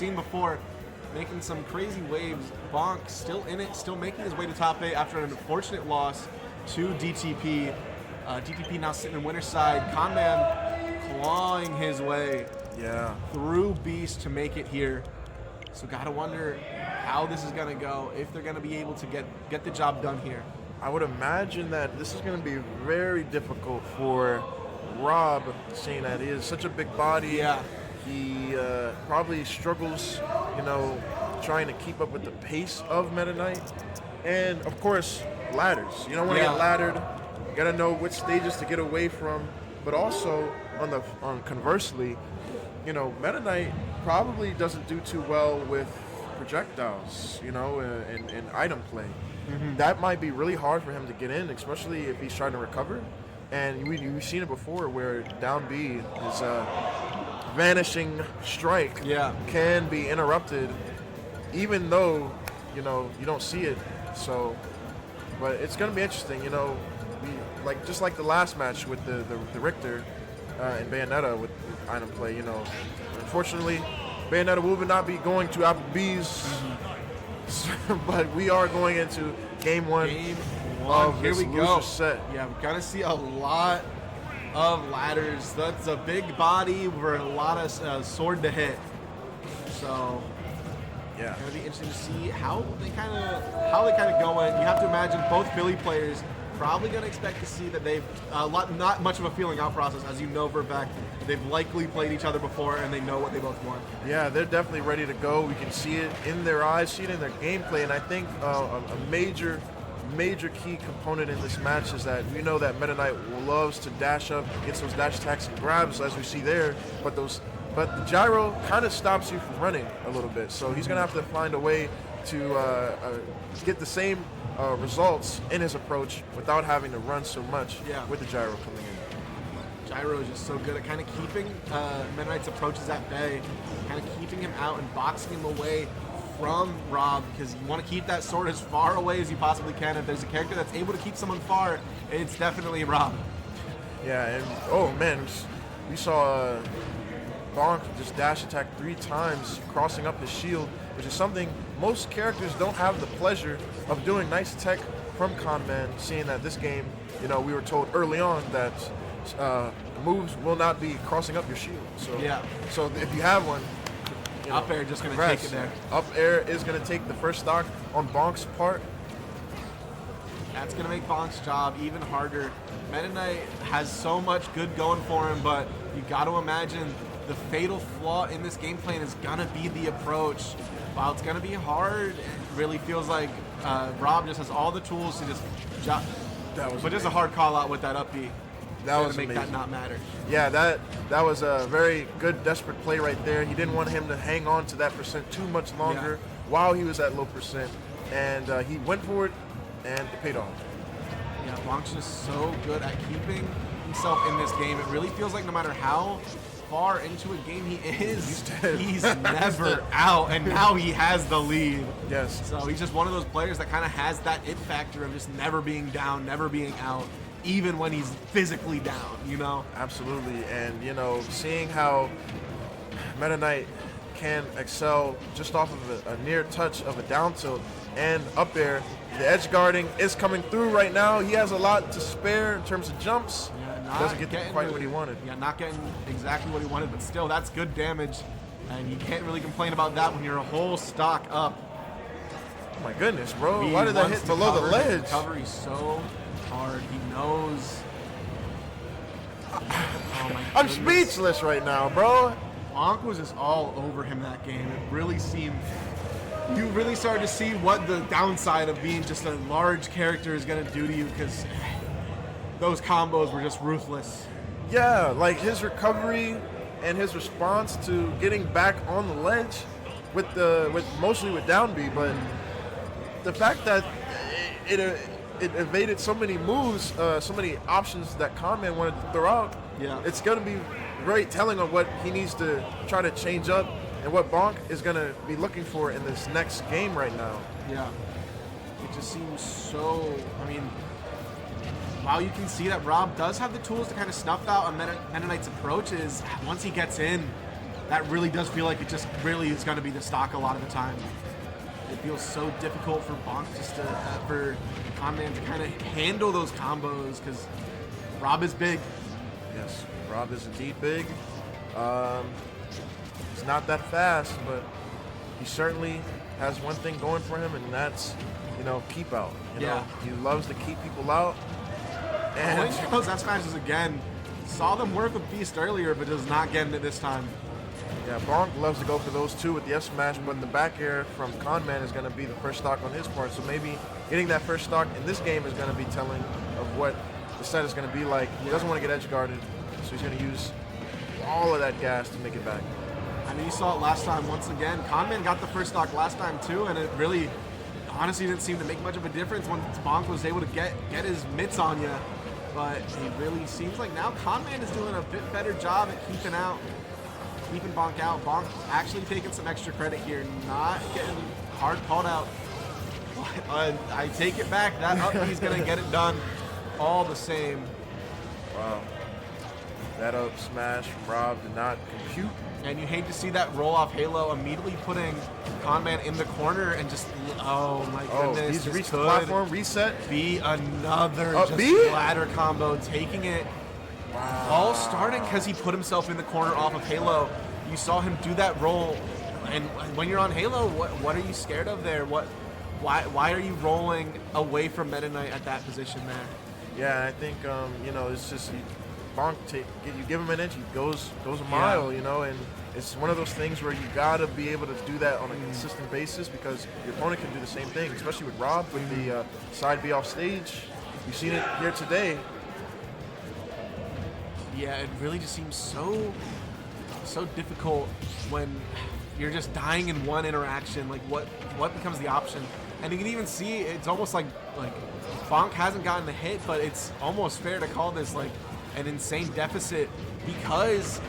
seen before, making some crazy waves. BONK still in it, still making his way to top 8 after an unfortunate loss to DTP. DTP now sitting in winner's side. Conman clawing his way through Beast to make it here. So gotta wonder how this is gonna go, if they're gonna be able to get the job done here. I would imagine that this is going to be very difficult for R.O.B, seeing that he is such a big body. Yeah. He probably struggles, trying to keep up with the pace of Meta Knight. And, of course, ladders. You don't want to get laddered. You got to know which stages to get away from. But also, conversely, Meta Knight probably doesn't do too well with projectiles, and item play. That might be really hard for him to get in, especially if he's trying to recover. And we've seen it before where down B, his vanishing strike can be interrupted, even though, you don't see it. So, but it's going to be interesting, just like the last match with the Richter and Bayonetta with item play, Unfortunately, Bayonetta will not be going to Applebee's. But we are going into game one of here this we go. loser set. Yeah, we're gonna see a lot of ladders. That's a big body for a lot of sword to hit. So yeah, it's gonna be interesting to see how they kind of go in. You have to imagine both Philly players probably gonna expect to see that they've not much of a feeling out process, as you know for a fact. They've likely played each other before and they know what they both want. Yeah, they're definitely ready to go. We can see it in their eyes, see it in their gameplay, and I think a major key component in this match is that we know that Meta Knight loves to dash up, gets those dash attacks and grabs as we see there, but the gyro kind of stops you from running a little bit. So he's gonna have to find a way to get the same results in his approach without having to run so much with the gyro coming in. Gyro is just so good at kind of keeping Meta Knight's approaches at bay, kind of keeping him out and boxing him away from R.O.B, because you want to keep that sword as far away as you possibly can. If there's a character that's able to keep someone far, it's definitely R.O.B. Yeah, and oh man, we saw BONK just dash attack 3 times, crossing up his shield, which is something most characters don't have the pleasure of doing. Nice tech from Conman, seeing that this game, we were told early on that moves will not be crossing up your shield. So if you have one, up air just going to take it there. Up air is going to take the first stock on BONK's part. That's going to make BONK's job even harder. Meta Knight has so much good going for him, but you got to imagine the fatal flaw in this game plan is going to be the approach. While it's going to be hard, it really feels like R.O.B just has all the tools to just jump. But just a hard call out with that up B. That was to make amazing. that not matter. Yeah, that was a very good desperate play right there. He didn't want him to hang on to that percent too much longer while he was at low percent, and he went for it, and it paid off. Yeah, BONK's just so good at keeping himself in this game. It really feels like no matter how far into a game he is, he's never out, and now he has the lead. Yes. So he's just one of those players that kind of has that it factor of just never being down, never being out, even when he's physically down, Absolutely, and, seeing how Meta Knight can excel just off of a near touch of a down tilt and up air. The edge guarding is coming through right now. He has a lot to spare in terms of jumps. Doesn't get quite what he wanted. Yeah, not getting exactly what he wanted, but still, that's good damage. And you can't really complain about that when you're a whole stock up. Oh my goodness, bro. Why did that hit below the ledge? Recovery so hard. He knows. Oh my I'm speechless right now, bro. BONK was just all over him that game. It really seemed... You really started to see what the downside of being just a large character is going to do to you, because those combos were just ruthless. Yeah, like his recovery and his response to getting back on the ledge mostly with down B, but the fact that it evaded so many moves, so many options that Conman wanted to throw out, it's going to be very telling on what he needs to try to change up and what BONK is going to be looking for in this next game right now. Yeah. It just seems so... while you can see that R.O.B does have the tools to kind of snuff out a Meta Knight's approaches, once he gets in, that really does feel like it just really is going to be the stock a lot of the time. It feels so difficult for BONK just to, for Conman to kind of handle those combos because R.O.B is big. Yes, R.O.B is indeed big. He's not that fast, but he certainly has one thing going for him, and that's, keep out. You know, he loves to keep people out. And those F smashes again. Saw them work with Beast earlier, but does not get it this time. Yeah, BONK loves to go for those two with the F smash, but the back air from Conman is going to be the first stock on his part. So maybe getting that first stock in this game is going to be telling of what the set is going to be like. He doesn't want to get edge guarded, so he's going to use all of that gas to make it back. I mean, you saw it last time once again. Conman got the first stock last time too, and it really, honestly, didn't seem to make much of a difference when BONK was able to get his mitts on you. But it really seems like now Conman is doing a bit better job at keeping BONK out. BONK actually taking some extra credit here, not getting hard called out. But I take it back. That up he's going to get it done all the same. Wow. That up smash from R.O.B did not compute. And you hate to see that roll off Halo immediately putting Conman in the corner and just, oh my goodness. He's reached the platform, reset. Be another just ladder combo, taking it. Wow. All starting because he put himself in the corner off of Halo. You saw him do that roll. And when you're on Halo, what are you scared of there? Why are you rolling away from Meta Knight at that position there? Yeah, I think, it's just... BONK, you give him an inch, he goes a mile, and it's one of those things where you gotta be able to do that on a consistent basis because your opponent can do the same thing, especially with R.O.B with the side B off stage. You've seen it here today. Yeah, it really just seems so difficult when you're just dying in one interaction. Like what becomes the option? And you can even see it's almost like BONK hasn't gotten the hit, but it's almost fair to call this like an insane deficit because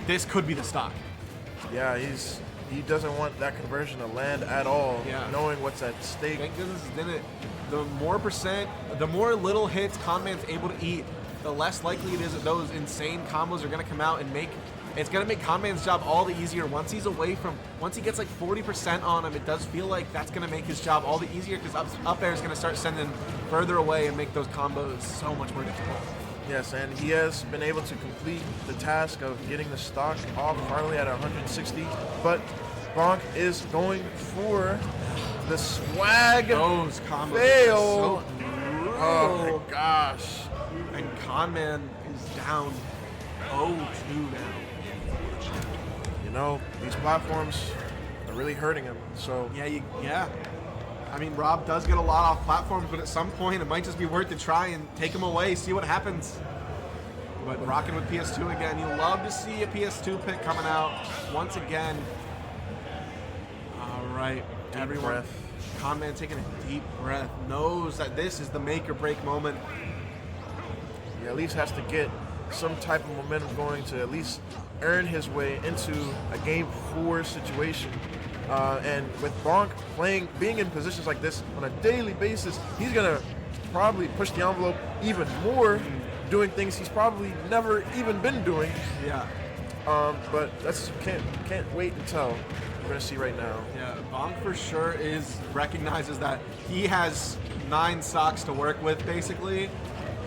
this could be the stock. Yeah, he doesn't want that conversion to land at all, knowing what's at stake. Thank goodness it didn't. The more little hits Conman's able to eat, the less likely it is that those insane combos are going to come out and it's going to make Conman's job all the easier. Once he gets like 40% on him, it does feel like that's going to make his job all the easier because up air is going to start sending further away and make those combos so much more difficult. Yes, and he has been able to complete the task of getting the stock off finally at 160, but BONK is going for the swag those combos fail. So oh my gosh. And Conman is down 0-2 now. These platforms are really hurting him, so... Yeah. I mean, R.O.B does get a lot off platforms, but at some point it might just be worth to try and take him away, see what happens. But rocking with PS2 again. You love to see a PS2 pick coming out once again. All right, everyone. Conman taking a deep breath, knows that this is the make or break moment. He at least has to get some type of momentum going to at least earn his way into a Game 4 situation. And with BONK being in positions like this on a daily basis, he's gonna probably push the envelope even more, doing things he's probably never even been doing. Yeah. But that's can't wait until we're gonna see right now. Yeah, BONK for sure recognizes that he has 9 stocks to work with. Basically,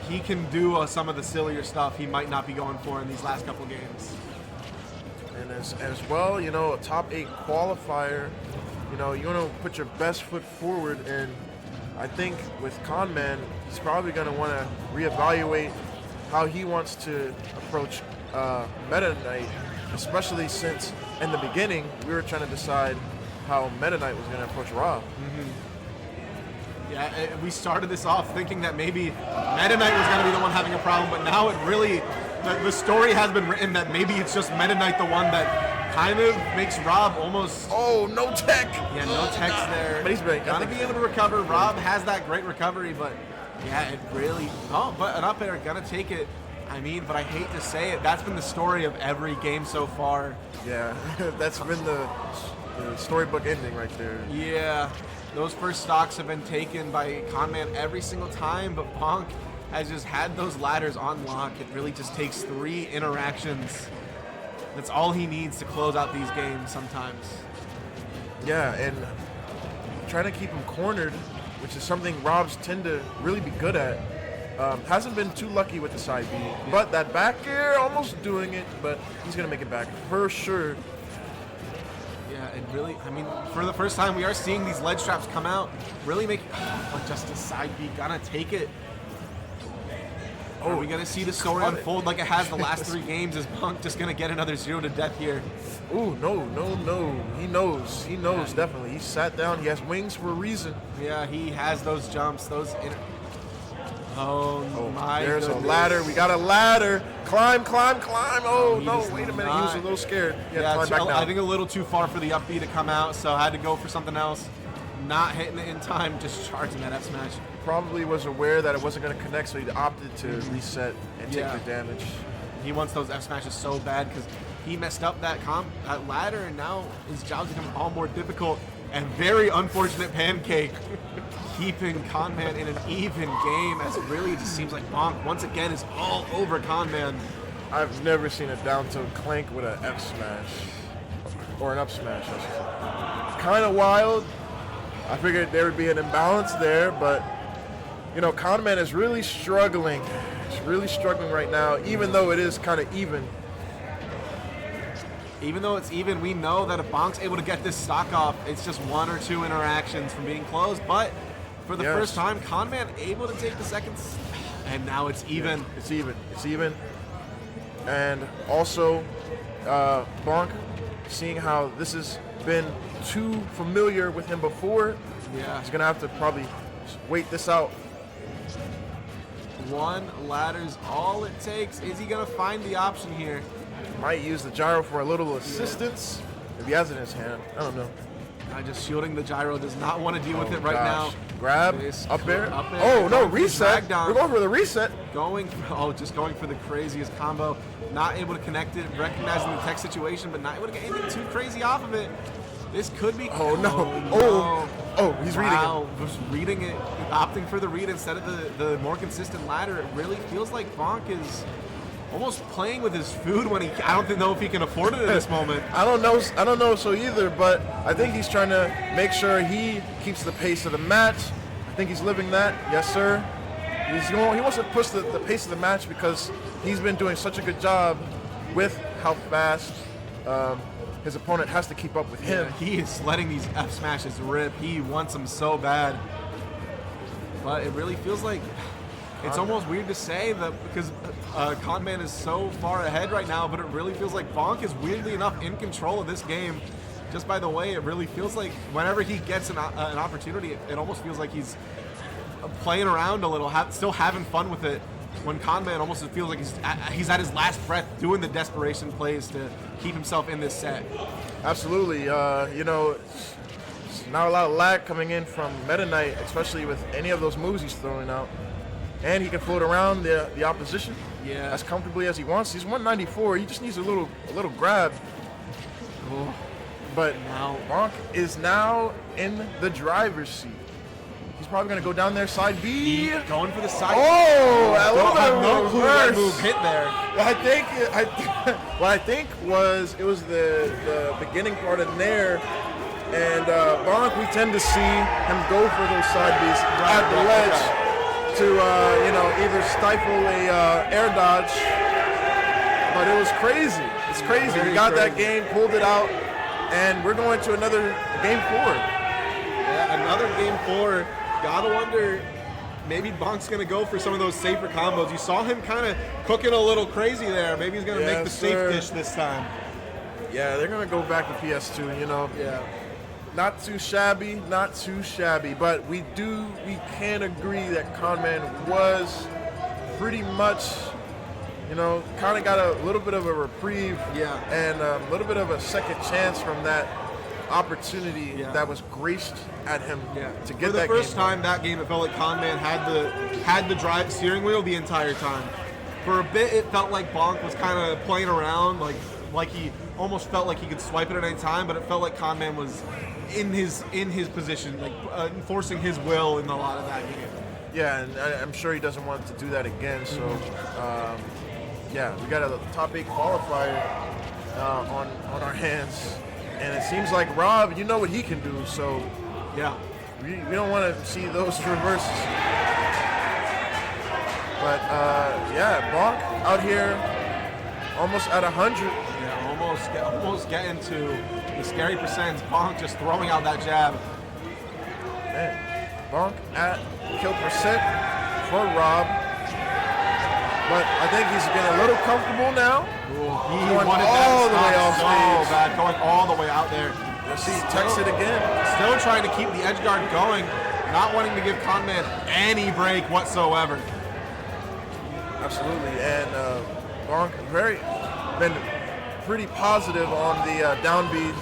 he can do some of the sillier stuff he might not be going for in these last couple games. And as well, a top 8 qualifier, you want to put your best foot forward. And I think with Conman, he's probably going to want to reevaluate how he wants to approach Meta Knight, especially since in the beginning we were trying to decide how Meta Knight was going to approach R.O.B. Yeah, we started this off thinking that maybe Meta Knight was going to be the one having a problem, but now it really... The story has been written that maybe it's just Meta Knight the one that kind of makes R.O.B almost... Oh, no tech! Yeah, no tech's there. But he's gonna be able to recover. R.O.B has that great recovery, but yeah, it really... Oh, but an up air, gonna take it. I mean, but I hate to say it, that's been the story of every game so far. Yeah, that's been the storybook ending right there. Yeah, those first stocks have been taken by Conman every single time, but BONK has just had those ladders on lock. It really just takes 3 interactions. That's all he needs to close out these games sometimes. Yeah, and trying to keep him cornered, which is something Robs tend to really be good at. Hasn't been too lucky with the side B, but that back air almost doing it, but he's going to make it back for sure. Yeah, it really, I mean, for the first time, we are seeing these ledge traps come out, really make, but just a side B, gonna take it. Are we gonna see the story unfold like it has the last 3 games? Is BONK just gonna get another 0 to death here? Ooh, no. He knows, definitely. He sat down, he has wings for a reason. Yeah, he has those jumps, Oh my There's goodness. a ladder. We got a ladder. Climb. Oh, no. does Wait a minute. not. He was a little scared. Yeah, climb back I down. think a little too far for the up B to come out, so I had to go for something else. Not hitting it in time, just charging that F smash. Probably was aware that it wasn't going to connect, so he opted to reset and take the damage. He wants those F smashes so bad because he messed up that ladder, and now his job's becoming all more difficult. And very unfortunate pancake. Keeping Conman in an even game, as it really just seems like BONK once again is all over Conman. I've never seen a down tilt clank with an F smash. Or an up smash, I should say. Kind of wild. I figured there would be an imbalance there, but, you know, Conman is really struggling. He's really struggling right now, even though it is kind of even. Even though it's even, we know that if BONK's able to get this stock off, it's just 1 or 2 interactions from being closed, but for the first time, Conman able to take the seconds, and now it's even. Yeah, it's even. And also, BONK, seeing how this has been too familiar with him before, he's gonna have to probably wait this out. 1 ladder's all it takes. Is he gonna find the option here? Might use the gyro for a little assistance if he has it in his hand. I don't know. Just shielding the gyro, does not want to deal with it right now. Grab, up air. Up air. Oh no, reset. We're going for the reset. Just going for the craziest combo. Not able to connect it, recognizing the tech situation, but not able to get anything too crazy off of it. This could be. Oh no. Oh, he's reading it. Just reading it, opting for the read instead of the more consistent ladder. It really feels like BONK is almost playing with his food when I don't know if he can afford it at this moment. I don't know so either, but I think he's trying to make sure he keeps the pace of the match. I think he's living that. Yes, sir. He wants to push the pace of the match because he's been doing such a good job with how fast his opponent has to keep up with him. Yeah, he is letting these F smashes rip. He wants them so bad. But it really feels like it's almost weird to say that because Conman is so far ahead right now, but it really feels like BONK is weirdly enough in control of this game. Just by the way, it really feels like whenever he gets an opportunity, it almost feels like he's playing around a little, still having fun with it. When Conman almost feels like he's at his last breath doing the desperation plays to keep himself in this set. Absolutely. You know, not a lot of lag coming in from Meta Knight, especially with any of those moves he's throwing out. And he can float around the opposition as comfortably as he wants. He's 194. He just needs a little grab. Oh. But now BONK is now in the driver's seat. He's probably going to go down there, side B. Going for the side. Oh, a little bit of no clue that reverse. move hit there. What I think was it was the beginning part of Nair, and BONK, we tend to see him go for those side Bs at the ledge to either stifle a air dodge. But it was crazy. It's crazy. We got that game, pulled it out, and we're going to another game 4. Yeah, another game 4. Gotta wonder, maybe BONK's gonna go for some of those safer combos. You saw him kind of cooking a little crazy there. Maybe he's gonna make the safe dish this time. Yeah, they're gonna go back to PS2, you know. Yeah. Not too shabby, but we can agree that Conman was pretty much, kind of got a little bit of a reprieve and a little bit of a second chance from that opportunity that was graced at him to get that game. For the first time that game, it felt like Conman had the drive steering wheel the entire time. For a bit, it felt like BONK was kind of playing around, like he almost felt like he could swipe it at any time, but it felt like Conman was in his position, like enforcing his will in a lot of that game. Yeah, and I'm sure he doesn't want to do that again. So, we got a top 8 qualifier on our hands. And it seems like R.O.B, you know what he can do, so Yeah. we don't want to see those reverses. But yeah, BONK out here almost at 100. Yeah, almost getting to the scary percents. BONK just throwing out that jab. Man, BONK at kill percent for R.O.B. But I think he's getting a little comfortable now. He Going wanted all the way that off so stage. bad, going all the way out there. Let's see, text it again. Still trying to keep the edge guard going, not wanting to give Conman any break whatsoever. Absolutely, and BONK been pretty positive on the down B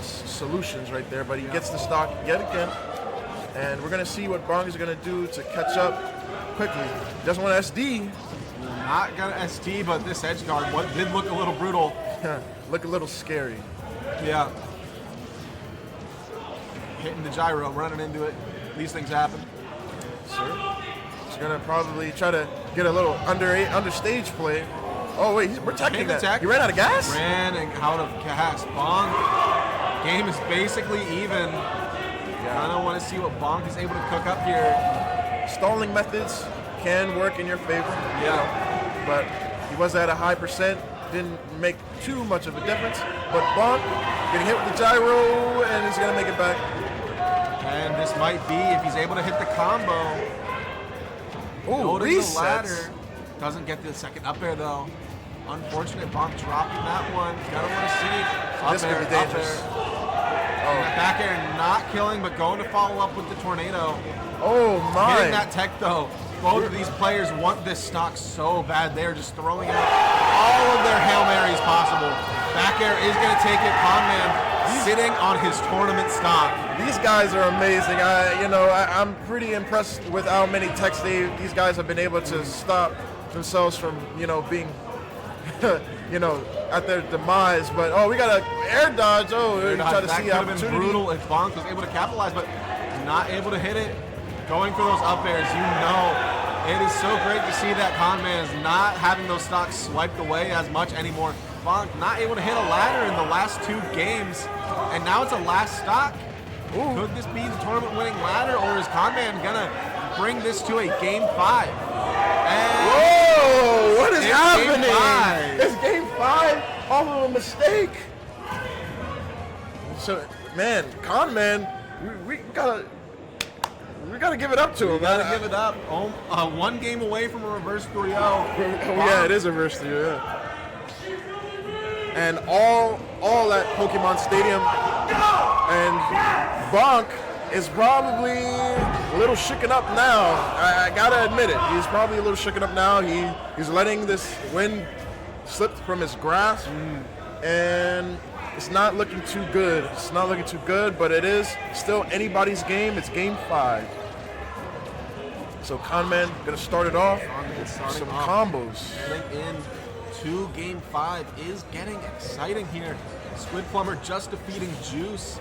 solutions right there, but he gets the stock yet again. And we're gonna see what BONK is gonna do to catch up quickly. Doesn't want to SD. Not gonna ST, but this edge guard did look a little brutal. Look a little scary. Yeah. Hitting the gyro, running into it. These things happen. Sure. He's gonna probably try to get a little understage play. Oh wait, we're teching that. Tech. He ran out of gas? Ran and out of gas. BONK. Game is basically even. I don't want to see what BONK is able to cook up here. Stalling methods can work in your favor. Yeah. But he was at a high percent. Didn't make too much of a difference. But BONK getting hit with the gyro, and he's gonna make it back. And this might be, if he's able to hit the combo. Oh, The resets. ladder. Doesn't get the second up air though. Unfortunate, BONK dropping that one. Gotta want to see. This could be dangerous. Oh. Back air not killing, but going to follow up with the tornado. Oh my. Hitting that tech though. Both of these players want this stock so bad. They're just throwing out all of their Hail Marys possible. Back air is going to take it. Conman sitting on his tournament stock. These guys are amazing. I'm pretty impressed with how many techs these guys have been able to stop themselves from, being, at their demise. But we got an air dodge. Try to That see could have been opportunity. brutal if BONK was able to capitalize, but not able to hit it. Going for those up airs, it is so great to see that Conman is not having those stocks swiped away as much anymore. BONK not able to hit a ladder in the last 2 games, and now it's a last stock. Ooh. Could this be the tournament-winning ladder, or is Conman gonna bring this to a game 5? And whoa! What is happening? Game 5. It's game 5 off of a mistake. So, man, Conman, we gotta give it up to him. Gotta give it up. 1 game away from a reverse 3-0. Yeah, it is a reverse 3-0. Yeah. And all at Pokemon Stadium. And BONK is probably a little shooken up now. I gotta admit it. He's probably a little shooken up now. He's letting this win slip from his grasp. And it's not looking too good. It's not looking too good, but it is still anybody's game. It's game 5. So Conman gonna start it off with some combos. Getting in to game 5 is getting exciting here. Squid Plumber just defeating Juice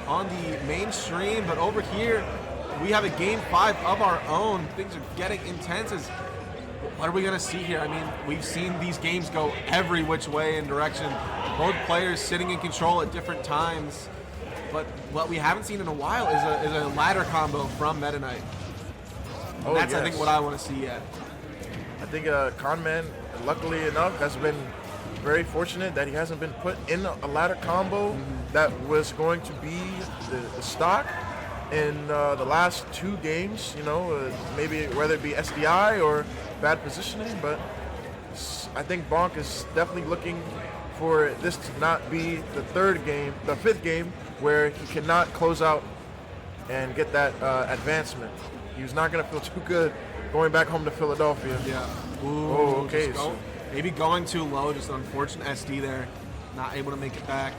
on the mainstream, but over here we have a game 5 of our own. Things are getting intense. What are we gonna see here? I mean, we've seen these games go every which way and direction. Both players sitting in control at different times. But what we haven't seen in a while is a ladder combo from Meta Knight. And that's, yes. I think, what I want to see yet. I think Conman, luckily enough, has been very fortunate that he hasn't been put in a ladder combo that was going to be the stock in the last 2 games, maybe whether it be SDI or bad positioning, but I think BONK is definitely looking for this to not be the 5th game where he cannot close out and get that advancement. He was not going to feel too good going back home to Philadelphia. Yeah. Ooh, okay. So maybe going too low, just an unfortunate SD there. Not able to make it back.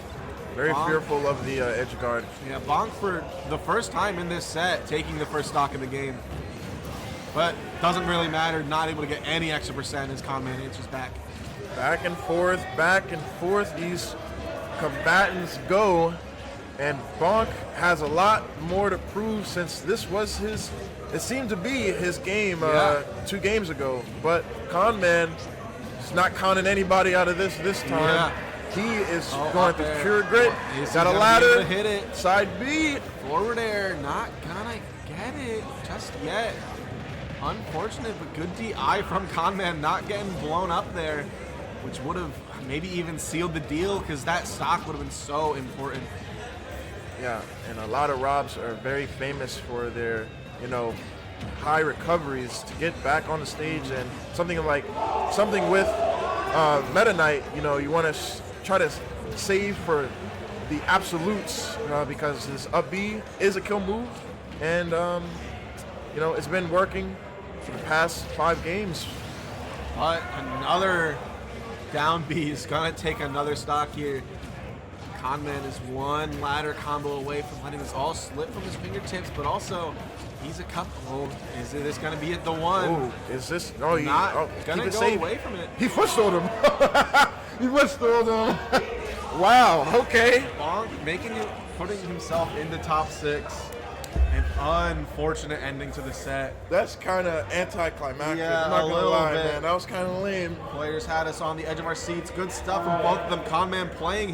Very fearful of the edge guard. Yeah, BONK for the first time in this set taking the first stock of the game. But doesn't really matter, not able to get any extra percent as Conman answers back. Back and forth, these combatants go. And BONK has a lot more to prove since this was it seemed to be his game 2 games ago. But Conman is not counting anybody out of this time. Yeah. He is Oh, going up through there. pure grit. Is he Got a gonna be ladder. able to hit it? Side B. Forward air, not gonna get it just yet. Unfortunate, but good DI from Conman, not getting blown up there, which would have maybe even sealed the deal because that stock would have been so important. Yeah, and a lot of R.O.Bs are very famous for their, high recoveries to get back on the stage, and something with Meta Knight, you want to try to save for the absolutes because this up B is a kill move, and it's been working for the past 5 games. But another down B is gonna take another stock here. Conman is one ladder combo away from letting this all slip from his fingertips, but also he's a couple. Is this gonna be at the one? Oh, is this? No, he Not keep gonna it go safe. away from it. He footstooled him. He footstooled him. Wow. Okay. Bonk putting himself in the top 6. An unfortunate ending to the set. That's kind of anticlimactic. Yeah, I'm not a gonna little lie, bit. man. That was kind of lame. Players had us on the edge of our seats. Good stuff from both of them. Conman playing his